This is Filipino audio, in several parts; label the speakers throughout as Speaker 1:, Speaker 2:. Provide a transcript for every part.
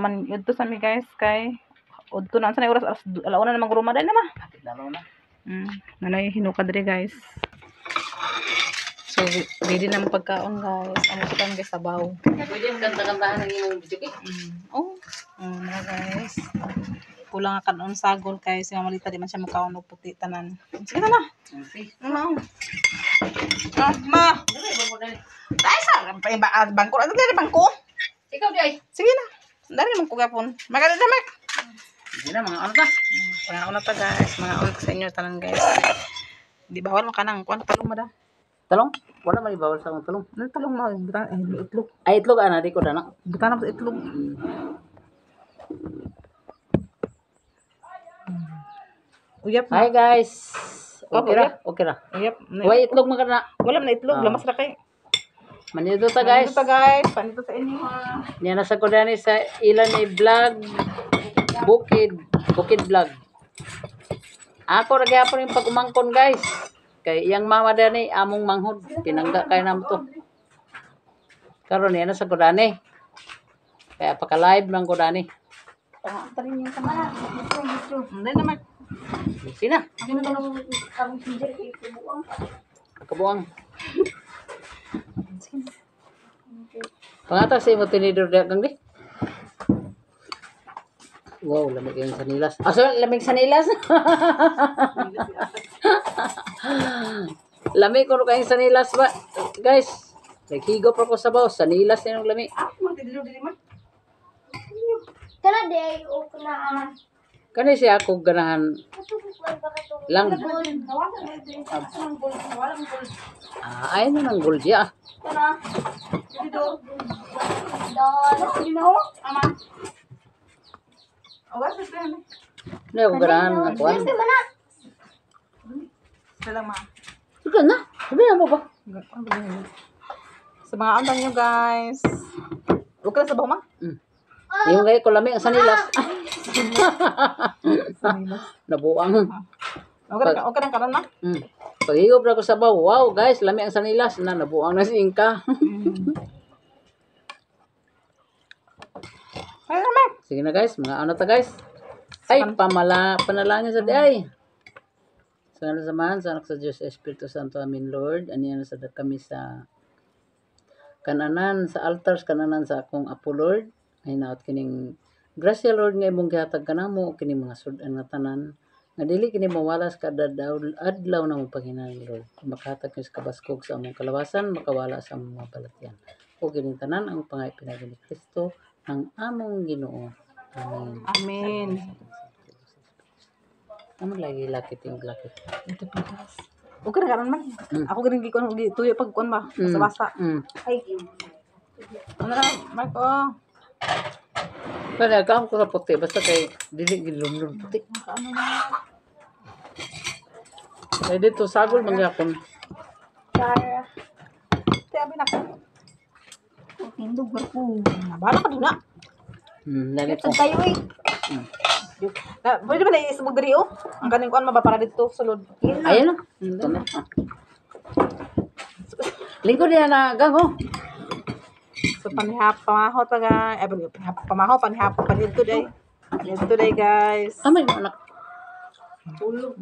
Speaker 1: man yun to sa mi guys kay udto na sa oras alauna na magruma dai na ma.
Speaker 2: Dalaw na.
Speaker 1: Nanay hinukad diri guys. So ready na ang pagkaon guys. Amo sa guys sabaw.
Speaker 2: Pwede yung ganda-gandahan ng imong video
Speaker 1: Na guys. Kulang ka kanon sagol kay si Mamalita di man siya makaon og puti tanan. Sige na. Ano? Ma. Ay sa bangko ano diri bangko?
Speaker 2: Ikaw di ay.
Speaker 1: Sige na. Dari man ko gapon. Maganda na mak.
Speaker 2: Hindi na mga ano ta.
Speaker 1: Mga una ta guys, mga una sa inyo tanan guys. Di bawal man kanang kuan talong mada.
Speaker 2: Talong? Wala man ibawal sa akong talong.
Speaker 1: Ano talong mo? Butan itlog.
Speaker 2: Ay itlog ana di ko dana.
Speaker 1: Butan sa itlog. Uyap na.
Speaker 2: Hi guys. Okay ra,
Speaker 1: uyap.
Speaker 2: okay ra.
Speaker 1: Uyap.
Speaker 2: Way itlog man kana.
Speaker 1: Wala man na itlog, lamas ra kay.
Speaker 2: Manito ta guys.
Speaker 1: Ito guys, panito sa inyo ha.
Speaker 2: Yan nasa ko dani sa ilan ni vlog. Bukid vlog. Ako ra gyapon yung pagumangkon guys. Kay iyang mama dani among manghod. Pinangga kay namo to. Karon yan nasa ko dani. Kaya paka-live lang ko dani.
Speaker 1: Tarin yung kamera. Hindi naman.
Speaker 2: Sina?
Speaker 1: Hindi naman ang
Speaker 2: Kabuang. Pangata sa imo tinidor dagang di. Wow, lamig yung sanilas. Aso, lamig sanilas. Lamig ko kayong sanilas ba? Guys, naghigop ako sa baw. Sanilas na yung lamig.
Speaker 3: Kana day o kana
Speaker 2: Kani siya ako ganahan lang. Ay na ng gulya.
Speaker 1: Kana. Dito.
Speaker 3: don
Speaker 1: Aman. Awas sa yan.
Speaker 2: Hindi ako ganahan ng kuwan.
Speaker 3: mana
Speaker 1: Salamat.
Speaker 2: Sige na. Sabi na mo ba?
Speaker 1: Sa mga andang nyo guys. Huwag ka na sa baho ma?
Speaker 2: Yung gaya ko lamig ang sanilas. Nabuang.
Speaker 1: Huwag ka na karon ma?
Speaker 2: Paghigop na ko sa baw. Wow guys, lamig ang sanilas. Nabuang na si Inka.
Speaker 1: Ay naman.
Speaker 2: Sige na guys, mga ano ta guys. Ay, panalangin sa di ay. Sa ngalan samahan, sa anak sa Diyos, Espiritu Santo, Amin Lord. Aniyan sa kami sa kananan, sa altars, kananan sa akong Apo Lord. Ay naot kining grasya Lord nga imong gihatag kanamo kining mga sudan nga tanan. Nga dili kini mawalas kada adlaw na mong paghinay Lord. Makahatag kini sa kabaskog sa among kalawasan, makawala sa among mga balatyan. O kining tanan ang pangay pinagi ni Kristo ang among Ginoo. Amen.
Speaker 1: Amen.
Speaker 2: Ano lagi lakit yung lakit?
Speaker 1: Ito pitas. Huwag ka na karon man. Ako ganun gikuan, tuyo pagkuan ba? Basa-basa. Ay. Ano na, Marco?
Speaker 2: Pero nagkaam ko sa puti, basta kay dili gilumlum puti.
Speaker 1: Ano na?
Speaker 2: Kaya dito, sagol mangyakon.
Speaker 3: para
Speaker 1: Sabi na ko.
Speaker 3: tindog ko
Speaker 1: Nabala ka doon na.
Speaker 2: Lagi ko.
Speaker 3: tayo eh
Speaker 1: Pwede ba na isubog diri oh? Ang kaning kuan mabapara dito sulod.
Speaker 2: Ayan na. Ito na. Lingkod yan na gago.
Speaker 1: So pamaho taga, pamaho panito day. Panito day guys.
Speaker 2: Amay mo anak.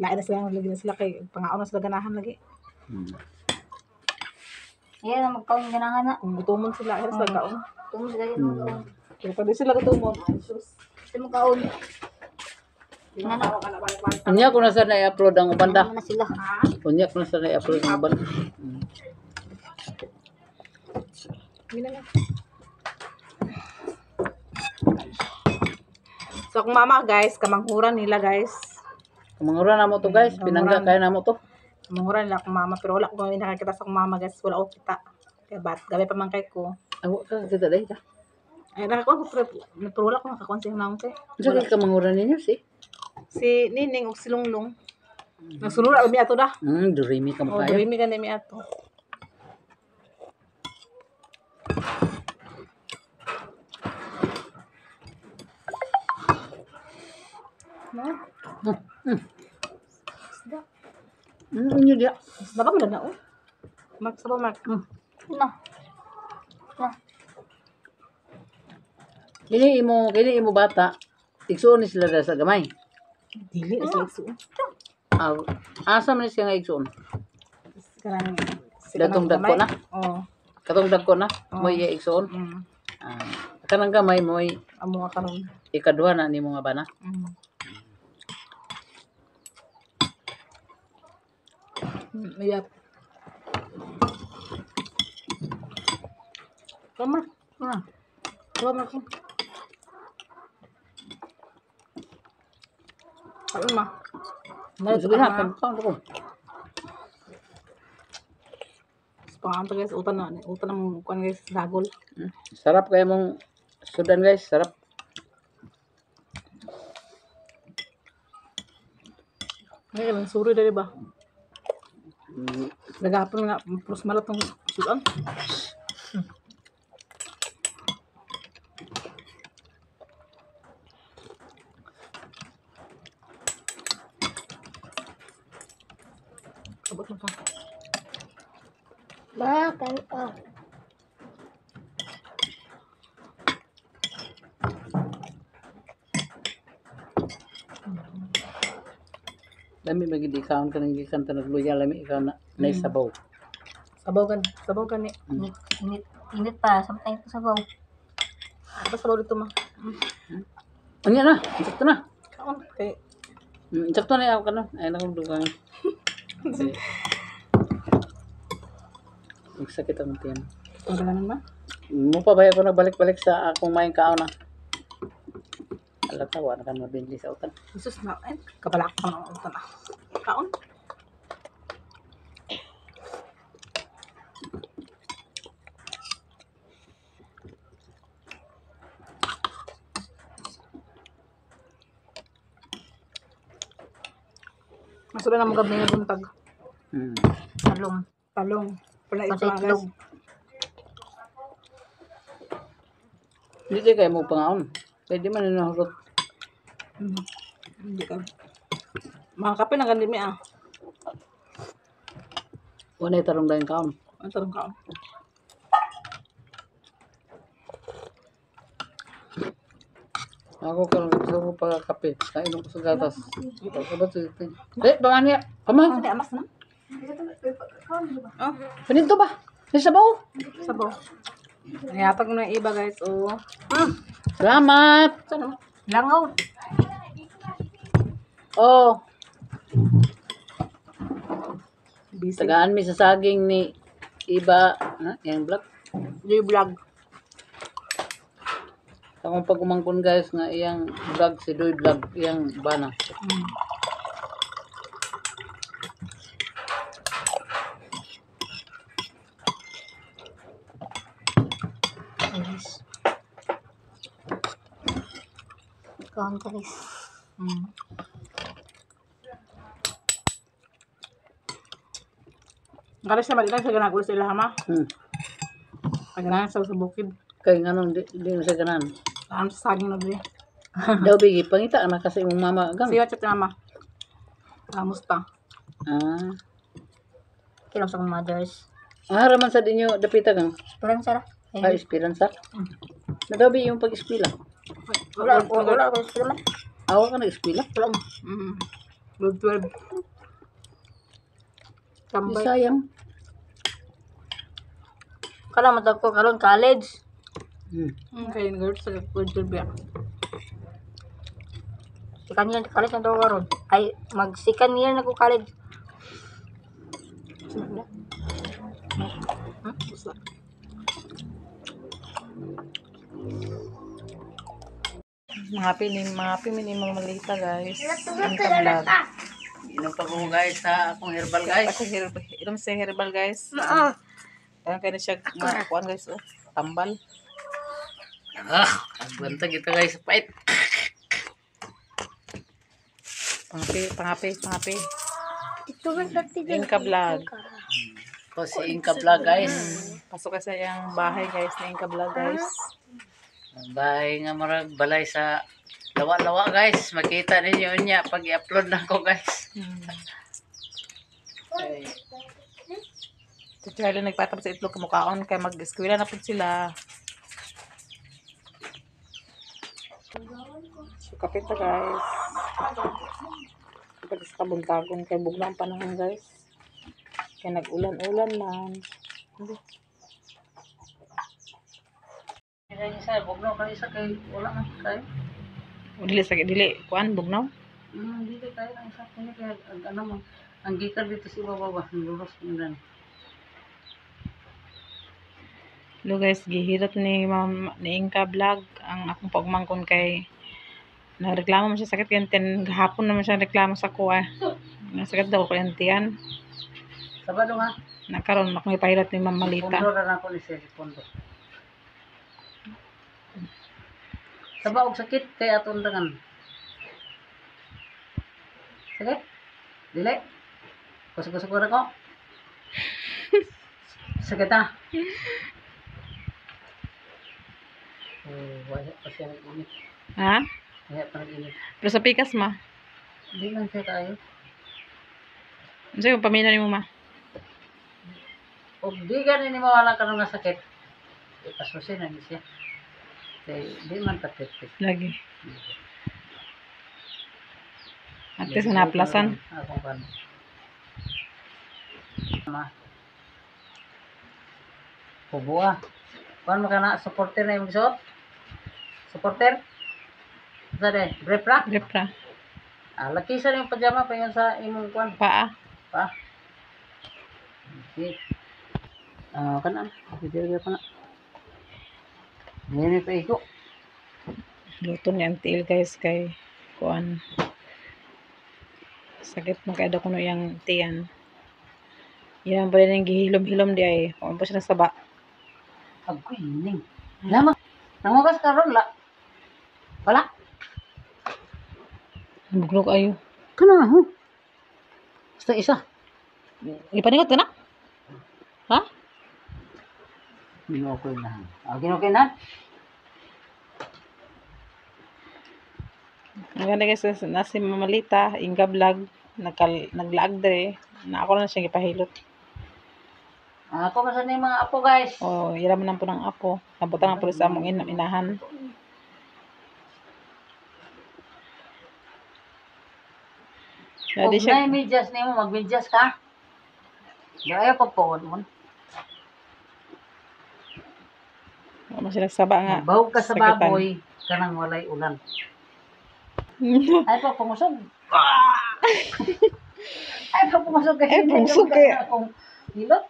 Speaker 1: Lain na sila, lagi na sila kay pangaon na sila ganahan lagi.
Speaker 3: yan ang magkaon ganahan na
Speaker 1: Kung gutomon sila, ay sila kaon.
Speaker 3: tumo sa gayon magkaon
Speaker 1: Kaya pwede sila gutomon.
Speaker 3: sa magkaon tingnan
Speaker 2: Unya ko na sa na-upload ang ubanda.
Speaker 3: na sila
Speaker 2: Unya ko na sa na-upload ang ubanda.
Speaker 1: So kung mama guys, kamanghuran nila guys.
Speaker 2: Kamangura na mo to guys. Pinangga kaya na mo to.
Speaker 1: Kamanghuran nila kung mama. Pero wala ko nakakita sa kung mama guys. Wala ko kita. Kaya bat, gabi pa man kay ko.
Speaker 2: Awo ka kita dai ka.
Speaker 1: Ay nakakuha ko pero wala ko nakakuha siyang naong kay.
Speaker 2: Sa kamangura ninyo si.
Speaker 1: Si Nining ug si Lunglong. Nagsulod mi ato da.
Speaker 2: Durimi ka mo
Speaker 1: Oh,
Speaker 2: kayo.
Speaker 1: dili mi gani mi ato. No?
Speaker 2: Inyo dia.
Speaker 1: Dapat mo na oh. Mark sa Mark.
Speaker 3: na na
Speaker 2: Kini imo bata. Igsoon ni sila dahil sa gamay.
Speaker 1: Dili sa igso.
Speaker 2: Ah, asa man siya nga igsoon?
Speaker 1: Kanang
Speaker 2: Datong dagko na.
Speaker 1: Oh.
Speaker 2: Katong dagko na.
Speaker 1: Oh.
Speaker 2: Mo iya igsoon.
Speaker 1: Mm.
Speaker 2: Ah, kanang gamay mo
Speaker 1: Amo ka karon.
Speaker 2: ikaduha na nimo nga bana.
Speaker 1: Mm. Mayap. Tama. Tama ko. Ano ma?
Speaker 2: Sige na, pang ko.
Speaker 1: Panganto guys, utan na mong kuan guys, dagol.
Speaker 2: Sarap kaya mong sudan guys, sarap.
Speaker 1: Ngayon, suri dali ba? Nagapon nga, plus malat ng sudan. Kabot mo ka.
Speaker 3: Bakal.
Speaker 2: Lami bagi di kaon ka nang gikan ta nagluya lami ikaw na naisabaw.
Speaker 1: Sabaw ka ni.
Speaker 3: Init pa. Samtang ito sabaw.
Speaker 1: Basta sabaw dito ma.
Speaker 2: Anya na, sakto na.
Speaker 1: Kaon kay
Speaker 2: Sakto na ako kanon. Ay na kong dugang. Magsakit ang tiyan.
Speaker 1: pagalanan ma.
Speaker 2: Mo pa ba ako nagbalik-balik sa akong maing kaon na? Alata, wala ka mabindi sa utan.
Speaker 1: Jesus na, ay, kabalak pa ng utan ah. Kaon. Masura na mga gabi nga buntag.
Speaker 3: Talong.
Speaker 1: Talong. Pala ito
Speaker 3: Kasi
Speaker 1: guys.
Speaker 3: itlog.
Speaker 2: Hindi kayo mo pangaon. Pwede man nahurot.
Speaker 1: Hindi ka. Mga kape na gandimi ah.
Speaker 2: Wala tarong dahil kaon.
Speaker 1: Ang tarong kaon.
Speaker 2: Ako karon gusto ko pagkape. Kainom ko sa gatas. Pagkabat sa ito. Bangan niya. Pama.
Speaker 1: Hindi, amas na. Oh,
Speaker 2: Paninto ba? May sabaw.
Speaker 1: sabaw. Nayatag mo na yung iba guys. Oh.
Speaker 2: Salamat.
Speaker 1: Saan mo?
Speaker 3: Langaw.
Speaker 2: Oh,
Speaker 1: Busy.
Speaker 2: tagaan mi sa saging ni iba. Yang black.
Speaker 1: Joy vlog.
Speaker 2: Akong pag umangkon guys nga iyang vlog si Doy vlog iyang bana.
Speaker 3: Kaon ka guys.
Speaker 1: Galis na malitan sa ganagulo sila hama. Paganahan sa bukid.
Speaker 2: Kay nganong di mo sa ganan.
Speaker 1: Saan sa saging na dali.
Speaker 2: Daw bigi pangita na kasi imong mama gang.
Speaker 1: Siya chat mama. Musta?
Speaker 2: Ah.
Speaker 3: Kilang sa kong mothers.
Speaker 2: Raman sa dinyo dapita gang.
Speaker 3: Parang sarap.
Speaker 2: Ay, esperanza. Nadabi yung pag-eskwela.
Speaker 3: Wala ako sa naman.
Speaker 2: Awa ka nag-eskwela?
Speaker 3: Wala.
Speaker 1: Grade 12. Tambay.
Speaker 2: Sayang.
Speaker 3: Kala matag ko karon college.
Speaker 1: Kaya nag sa grade 12 ya.
Speaker 3: Second year college na daw karon. Ay mag second year na ko college.
Speaker 1: Basta. Mga pinin mga malita guys. Ang kablog.
Speaker 2: Inom pa ko guys sa akong herbal guys.
Speaker 1: Inom sa herbal guys. Kaya kaya na siya kuhaan guys. Oh. Tambal.
Speaker 2: Agbantag ito guys. Pait.
Speaker 1: Pangapi.
Speaker 3: Ito ba dati
Speaker 1: Inka vlog.
Speaker 2: Ito si Inka Vlog guys.
Speaker 1: Pasok ka sa yung bahay guys na Inka vlog guys.
Speaker 2: Ang bahay nga marag balay sa lawa-lawa guys. Makita ninyo niya pag i-upload na ko guys.
Speaker 1: Si Charlie nagpatapos sa itlog kamukhaon kaya mag-eskwela na po sila. So, kapit na guys. Kapit sa kabuntagon kay bugna ang panahon guys. Kaya nag-ulan-ulan man. Hindi.
Speaker 2: Kaya isa, bugnaw ka isa kay wala man kayo.
Speaker 1: O dili sakit dili kuan bugnaw.
Speaker 2: Dili kayo ang isa kanya kaya ano mo. Ang gikan dito si baba, luros mo lang.
Speaker 1: Hello guys, gihirot ni Ma'am ni Inka vlog ang akong pagmangkon kay nagreklamo man siya sakit kaya gahapon naman siya reklamo sa kuha. Nasakit daw ko yung tiyan.
Speaker 2: Sabado nga.
Speaker 1: Nakaroon ako ipahirot ni Ma'am Malita.
Speaker 2: Pondo na ako ni Sir Pondo. Sabaog sakit kay atong dangan. Sakit? Dili? Kusog-kusog ko na ko. Sakit na. Wala pa siya nag-init.
Speaker 1: Ha?
Speaker 2: Wala pa nag-init.
Speaker 1: Pero sa pikas ma.
Speaker 2: Hindi lang siya tayo.
Speaker 1: Ano sa'yo pamina ni mo ma?
Speaker 2: O di ka rin mawala ka ng sakit. Ipasusin na niya siya. Kaya di man perfect.
Speaker 1: Lagi. At least naplasan.
Speaker 2: Akong pan. Ma. Kubuha. Kuan mo ka na supporter na yung suot? Supporter? Saan Brepra?
Speaker 1: Repra.
Speaker 2: Laki sa yung pajama pa yun sa imong kuan.
Speaker 1: Paa.
Speaker 2: Pa? Okay. Kanan. Video pa na. Ngayon pa iko.
Speaker 1: Luto ni Auntie Il guys kay kuan. Sakit mo kaya daw kuno yung tiyan. Yan pala nang gihilom-hilom di ay. Kung po siya nasaba.
Speaker 2: Agoy, ning. Lama. Nangugas ka ron la. Wala.
Speaker 1: Buglog ayo.
Speaker 2: Kana ho. Basta isa.
Speaker 1: Ipanigot ka na? Ha?
Speaker 2: Ginokay na. Ginokay na.
Speaker 1: Maganda guys, nasi Mamalita, Inga vlog, naglaag dere. Na ako na siya gipahilot.
Speaker 2: Ako man sa ni mga apo guys.
Speaker 1: O, ira man po ng apo. Nabutan ang pulis sa among inahan.
Speaker 2: Kung
Speaker 1: Dadi siya,
Speaker 2: na medyas nimo magmedyas ka. Daya pagpawon mo.
Speaker 1: wala siya nagsaba nga.
Speaker 2: Bahog ka sa
Speaker 1: sakitan.
Speaker 2: baboy kanang walay ulan. Ay pa pumusog. Ay pa pumusog kay.
Speaker 1: Ay, pumusog kay.
Speaker 2: Akong hilot.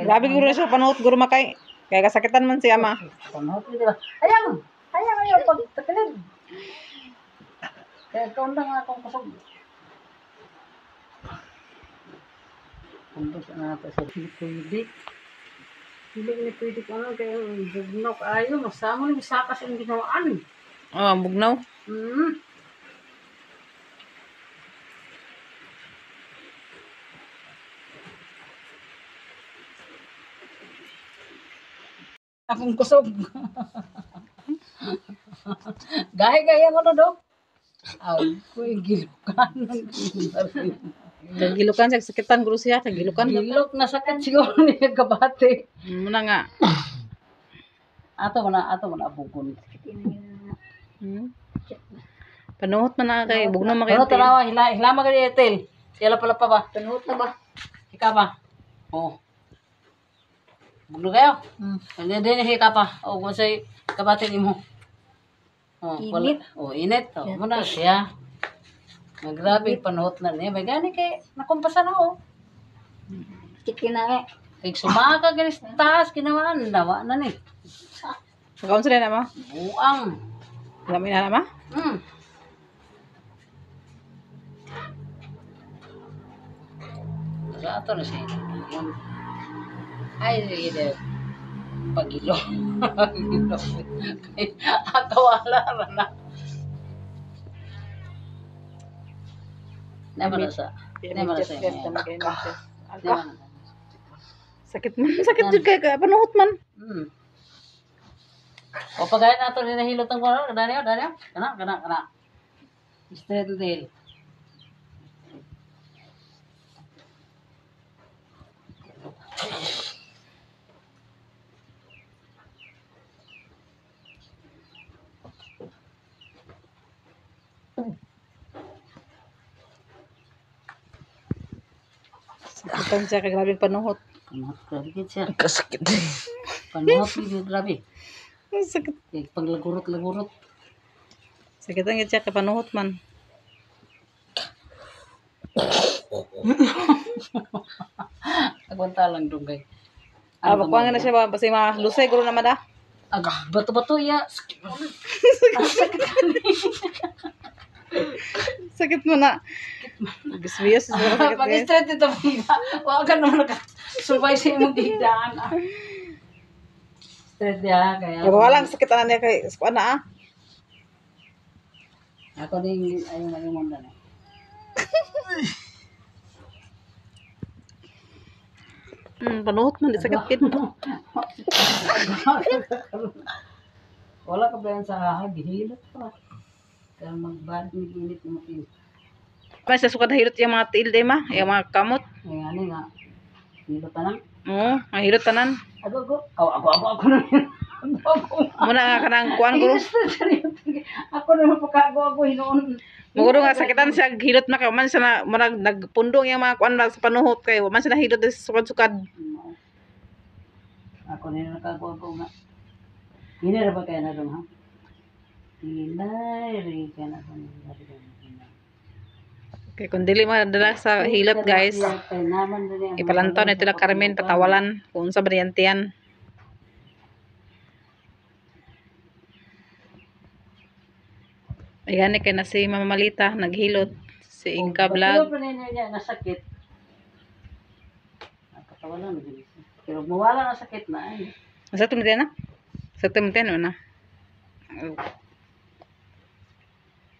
Speaker 1: Grabe guro siya panuot guro makay. Kaya kasakitan man siya ma.
Speaker 2: Panuot di ba? Ayang. Ayaw pag takilid. Kaya kaundang akong kusog. Kumbos na natin sa pwede. Hindi ni pwede ko ano kaya bugnaw kayo. Masama ni sakas ang ginawaan.
Speaker 1: Oh, bugnaw.
Speaker 2: Akong kusog. Gaya-gaya mo na do. Ay, kuy gilukan.
Speaker 1: Kagilukan siya, sakitan guro siya, kagilukan.
Speaker 2: Gilok na sakit siguro niya kabate.
Speaker 1: Muna nga.
Speaker 2: Ato mo na bugon.
Speaker 1: Panuhot man na kay bugnaw
Speaker 2: Ano
Speaker 1: makay.
Speaker 2: tarawa hilama ka ni Etel. Sila pala pa ba? Panuhot na ba? Ika ba? Oo. Bugno kayo? Hindi din hika pa. O kung sa'y kabate mo.
Speaker 3: Init.
Speaker 2: Init. Muna siya. Grabe panuhot na niya. May gani kay nakumpasa na o.
Speaker 3: Chicken na nga.
Speaker 2: Kaya sumaka ganis taas. Kinawaan. Nawa na ni.
Speaker 1: Kaon sila na ma?
Speaker 2: Buang.
Speaker 1: Dami na ma?
Speaker 2: Sa ato na siya. Ay, sige. Pagilo. Pagilo. Akawala na. Naman na sa. Naman na sa.
Speaker 1: Sakit man, sakit jud kay panuhot man.
Speaker 2: O pagkain nato ni nahilot ang kuno, Daniel. Kana. Straight to tail.
Speaker 1: Sakitan siya kay grabing panuhot.
Speaker 2: Panuhot, grabe gid siya.
Speaker 1: Kasakit.
Speaker 2: Panuhot gid, grabe.
Speaker 1: Sakit.
Speaker 2: Kaya paglagurot-lagurot.
Speaker 1: Sakitan gid siya kay panuhot man.
Speaker 2: Agwanta lang dugay.
Speaker 1: Bakuha na siya ba? Basta mga lusay, guro naman ah.
Speaker 2: Aga, bato-bato ya. Sakit mo.
Speaker 1: Sakit mo na. Bisbiyos. Sakit guys.
Speaker 2: Pag-straight ito, Pina. Huwag ka naman nakasubay sa imong didaan. Straight ya, kaya.
Speaker 1: Walang sakitan na niya kay kuha na ah.
Speaker 2: Ako din, ayun na yung munda na.
Speaker 1: Panuhot man, di sakit kid.
Speaker 2: Wala ka ba yan sa hahag, hihilot pa. Kaya magbalik ni ginit mo pin.
Speaker 1: Mas sa sukat hilot yung mga tiil day ma, yung mga kamot.
Speaker 2: Ngayon ano nga, hilot na lang.
Speaker 1: Oo, ang hilot tanan.
Speaker 2: Ako na yun.
Speaker 1: Muna nga kanang kuan guro.
Speaker 2: Ako na mapakago hinoon.
Speaker 1: Muguro nga sakitan siya hilot na kay man siya na murag nagpundong yung mga kuan sa panuhot kay man siya hilot sa sukad-sukad.
Speaker 2: Ako na nakago nga. Hindi na ba kaya na doon ha? Hinay, kaya na doon.
Speaker 1: Okay, kung dili madala sa hilot guys, ipalantaw na ito na Carmen patawalan kung sa bariantian. Ayan kay na si Mama Malita naghilot si Inka Vlog.
Speaker 2: Pero niya nasakit. Nakatawalan din. Pero mawala na sakit na ay.
Speaker 1: Sa tumiten na? Sa tumiten na.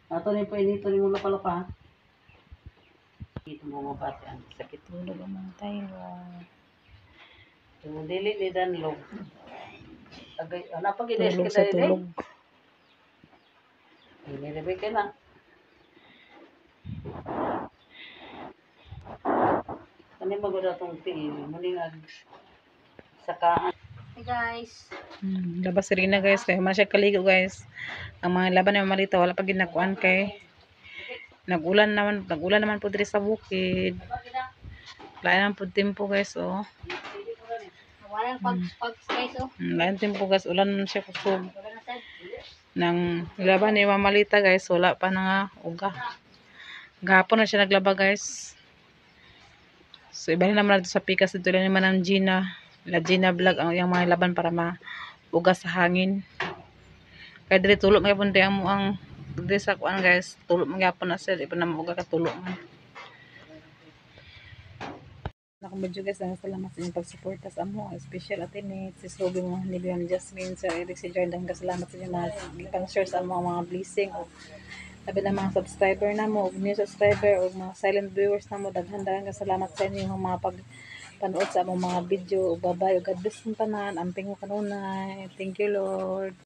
Speaker 2: Ato ni pa inito ni mo lapalapa. Ito mo mabati ang sakit.
Speaker 1: Tulog ang tayo.
Speaker 2: Yung dili ni danlog. Agay, pag ides
Speaker 1: Tulog
Speaker 2: kita
Speaker 1: sa tulog.
Speaker 2: Ini ka na. Kani magod atong tiin, muli ag sakaan.
Speaker 3: Hey guys.
Speaker 1: Labas rin na guys kay man siya kaligo guys. Ang mga laban na malita wala pa ginakuan kay nagulan naman po diri sa bukid. Lain ang po tempo guys oh.
Speaker 3: Walang pag guys oh.
Speaker 1: Lain tempo guys ulan man siya kusog.
Speaker 3: Wala na sad.
Speaker 1: Nang laban ni Mama Malita guys wala pa na nga uga. Gahapon na siya naglaba guys. So iba na naman natin sa pikas dito lang naman ng Gina. La Gina Vlog ang yung mga laban para mauga sa hangin. Kaya dili tulog nga punti ang muang dili sa kuan guys. Tulog man gyapon na sila, ipa na mauga ka tulog man. Nakamedyo guys, salamat sa inyong pagsuporta sa amo. Special atin si Ruby mo, ni Biam Jasmine, Sir Eric, si Jordan. Salamat sa inyo mga share sa mga blessing. O sabi ng mga subscriber na mo, o new subscriber, o mga silent viewers na mo, daghan-daghan salamat sa inyo yung mga panood sa among mga video. O bye-bye, o God bless ng tanan, amping mo kanunay. Thank you Lord.